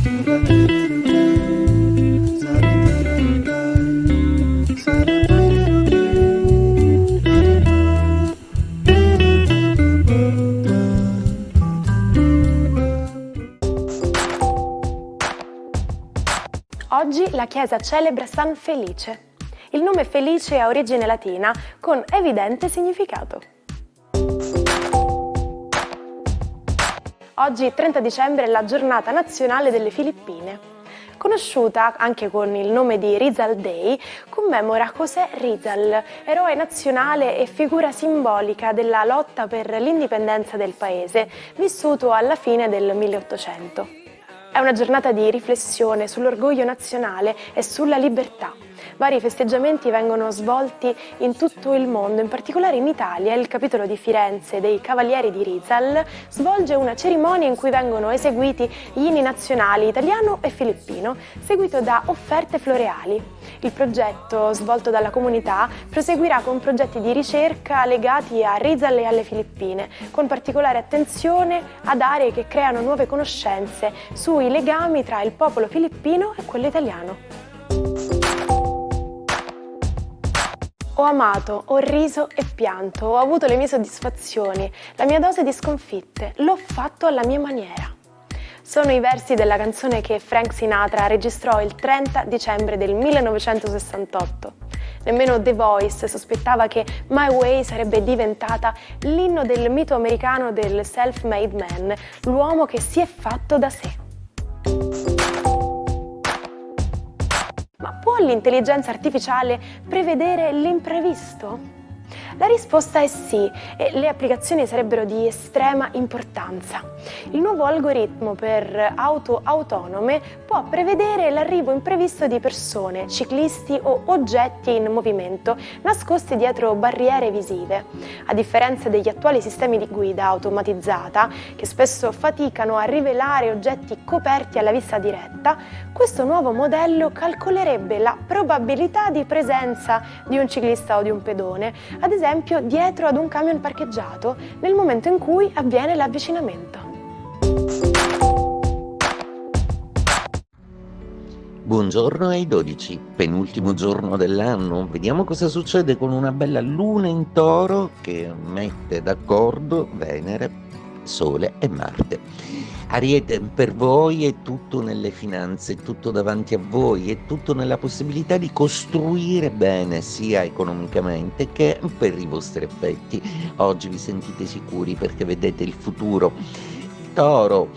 Oggi la Chiesa celebra San Felice. Il nome Felice ha origine latina con evidente significato. Oggi, 30 dicembre, è la giornata nazionale delle Filippine. Conosciuta anche con il nome di Rizal Day, commemora José Rizal, eroe nazionale e figura simbolica della lotta per l'indipendenza del paese, vissuto alla fine del 1800. È una giornata di riflessione sull'orgoglio nazionale e sulla libertà. Vari festeggiamenti vengono svolti in tutto il mondo, in particolare in Italia. Il capitolo di Firenze dei Cavalieri di Rizal svolge una cerimonia in cui vengono eseguiti gli inni nazionali italiano e filippino, seguito da offerte floreali. Il progetto, svolto dalla comunità, proseguirà con progetti di ricerca legati a Rizal e alle Filippine, con particolare attenzione ad aree che creano nuove conoscenze sui legami tra il popolo filippino e quello italiano. Ho amato, ho riso e pianto, ho avuto le mie soddisfazioni, la mia dose di sconfitte, l'ho fatto alla mia maniera. Sono i versi della canzone che Frank Sinatra registrò il 30 dicembre del 1968. Nemmeno The Voice sospettava che My Way sarebbe diventata l'inno del mito americano del self-made man, l'uomo che si è fatto da sé. Ma può l'intelligenza artificiale prevedere l'imprevisto? La risposta è sì, e le applicazioni sarebbero di estrema importanza. Il nuovo algoritmo per auto autonome può prevedere l'arrivo imprevisto di persone, ciclisti o oggetti in movimento nascosti dietro barriere visive. A differenza degli attuali sistemi di guida automatizzata, che spesso faticano a rivelare oggetti coperti alla vista diretta, questo nuovo modello calcolerebbe la probabilità di presenza di un ciclista o di un pedone, ad esempio dietro ad un camion parcheggiato, nel momento in cui avviene l'avvicinamento. Buongiorno ai 12, penultimo giorno dell'anno. Vediamo cosa succede con una bella luna in Toro che mette d'accordo Venere, Sole e Marte. Ariete, per voi è tutto nelle finanze, è tutto davanti a voi, è tutto nella possibilità di costruire bene sia economicamente che per i vostri affetti. Oggi vi sentite sicuri perché vedete il futuro. Toro,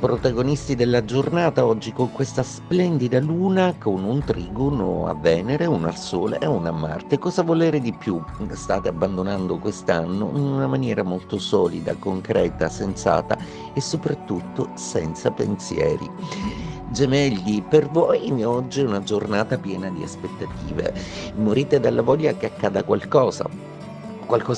protagonisti della giornata oggi con questa splendida luna con un trigono a Venere, uno al Sole e uno a Marte. Cosa volere di più? State abbandonando quest'anno in una maniera molto solida, concreta, sensata e soprattutto senza pensieri. Gemelli, per voi oggi è una giornata piena di aspettative. Morite dalla voglia che accada qualcosa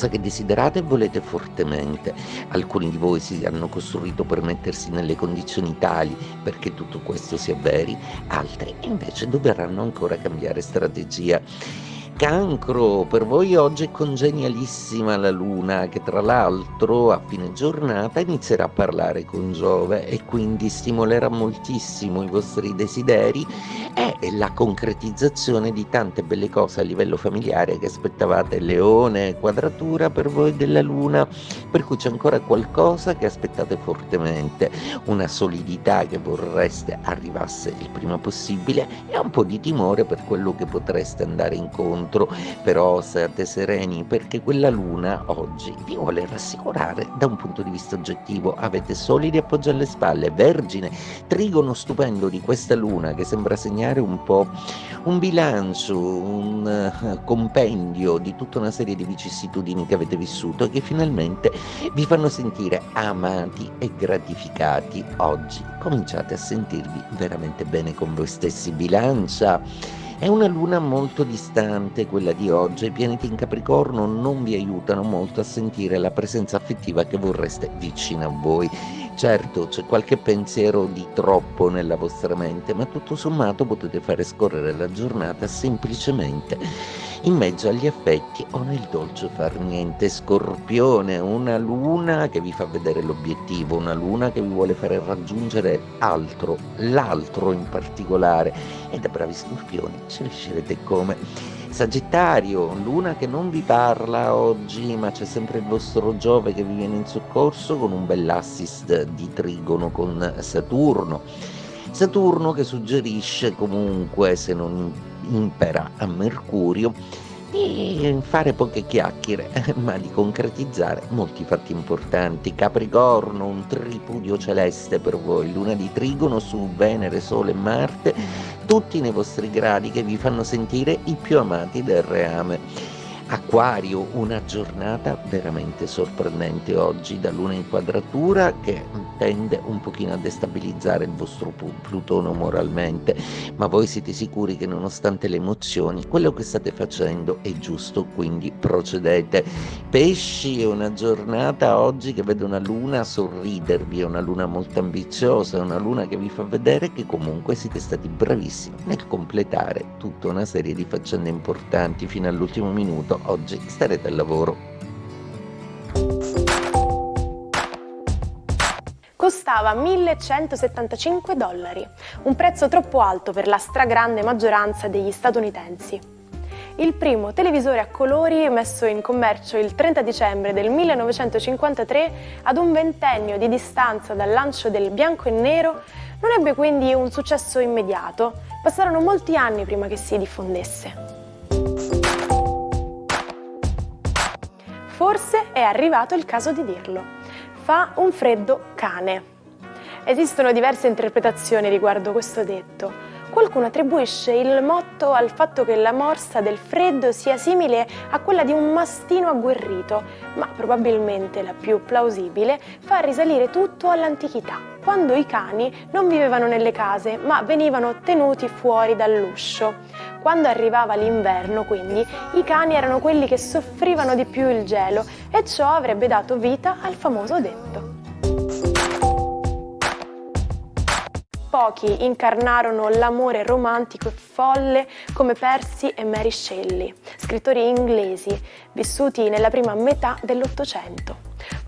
che desiderate e volete fortemente. Alcuni di voi si hanno costruito per mettersi nelle condizioni tali perché tutto questo si avveri, altri invece dovranno ancora cambiare strategia. Cancro, per voi oggi è congenialissima la luna che tra l'altro a fine giornata inizierà a parlare con Giove e quindi stimolerà moltissimo i vostri desideri e la concretizzazione di tante belle cose a livello familiare che aspettavate. Leone, quadratura per voi della luna, per cui c'è ancora qualcosa che aspettate fortemente, una solidità che vorreste arrivasse il prima possibile e un po' di timore per quello che potreste andare incontro. Però state sereni perché quella luna oggi vi vuole rassicurare da un punto di vista oggettivo. Avete solidi appoggi alle spalle. Vergine, trigono stupendo di questa luna che sembra segnare un po' un bilancio, un compendio di tutta una serie di vicissitudini che avete vissuto e che finalmente vi fanno sentire amati e gratificati. Oggi cominciate a sentirvi veramente bene con voi stessi. Bilancia, è una luna molto distante quella di oggi, i pianeti in Capricorno non vi aiutano molto a sentire la presenza affettiva che vorreste vicino a voi. Certo, c'è qualche pensiero di troppo nella vostra mente, ma tutto sommato potete fare scorrere la giornata semplicemente in mezzo agli affetti o nel dolce far niente. Scorpione, una luna che vi fa vedere l'obiettivo, una luna che vi vuole fare raggiungere altro, l'altro in particolare. E da bravi scorpioni ci riuscirete come. Sagittario, luna che non vi parla oggi, ma c'è sempre il vostro Giove che vi viene in soccorso con un bell'assist di trigono con Saturno. Saturno che suggerisce comunque, se non impera a Mercurio, di fare poche chiacchiere, ma di concretizzare molti fatti importanti. Capricorno, un tripudio celeste per voi, luna di trigono su Venere, Sole e Marte, tutti nei vostri gradi che vi fanno sentire i più amati del reame. Acquario, una giornata veramente sorprendente oggi, da luna in quadratura che tende un pochino a destabilizzare il vostro Plutone moralmente, ma voi siete sicuri che nonostante le emozioni quello che state facendo è giusto, quindi procedete. Pesci, è una giornata oggi che vede una luna sorridervi, è una luna molto ambiziosa, è una luna che vi fa vedere che comunque siete stati bravissimi nel completare tutta una serie di faccende importanti fino all'ultimo minuto. Oggi starete al lavoro. Costava $1.175, un prezzo troppo alto per la stragrande maggioranza degli statunitensi. Il primo televisore a colori messo in commercio il 30 dicembre del 1953, ad un ventennio di distanza dal lancio del bianco e nero, non ebbe quindi un successo immediato. Passarono molti anni prima che si diffondesse. Forse è arrivato il caso di dirlo. Fa un freddo cane. Esistono diverse interpretazioni riguardo questo detto. Qualcuno attribuisce il motto al fatto che la morsa del freddo sia simile a quella di un mastino agguerrito, ma probabilmente la più plausibile fa risalire tutto all'antichità, quando i cani non vivevano nelle case, ma venivano tenuti fuori dall'uscio. Quando arrivava l'inverno, quindi, i cani erano quelli che soffrivano di più il gelo e ciò avrebbe dato vita al famoso detto. Pochi incarnarono l'amore romantico e folle come Percy e Mary Shelley, scrittori inglesi vissuti nella prima metà dell'Ottocento.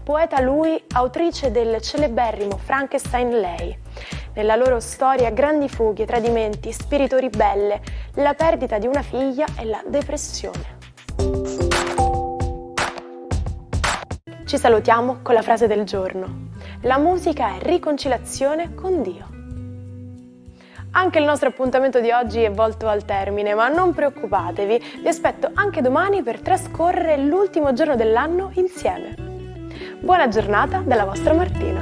Poeta lui, autrice del celeberrimo Frankenstein lei. Nella loro storia grandi fughe, tradimenti, spirito ribelle, la perdita di una figlia e la depressione. Ci salutiamo con la frase del giorno. La musica è riconciliazione con Dio. Anche il nostro appuntamento di oggi è volto al termine, ma non preoccupatevi, vi aspetto anche domani per trascorrere l'ultimo giorno dell'anno insieme. Buona giornata dalla vostra Martina.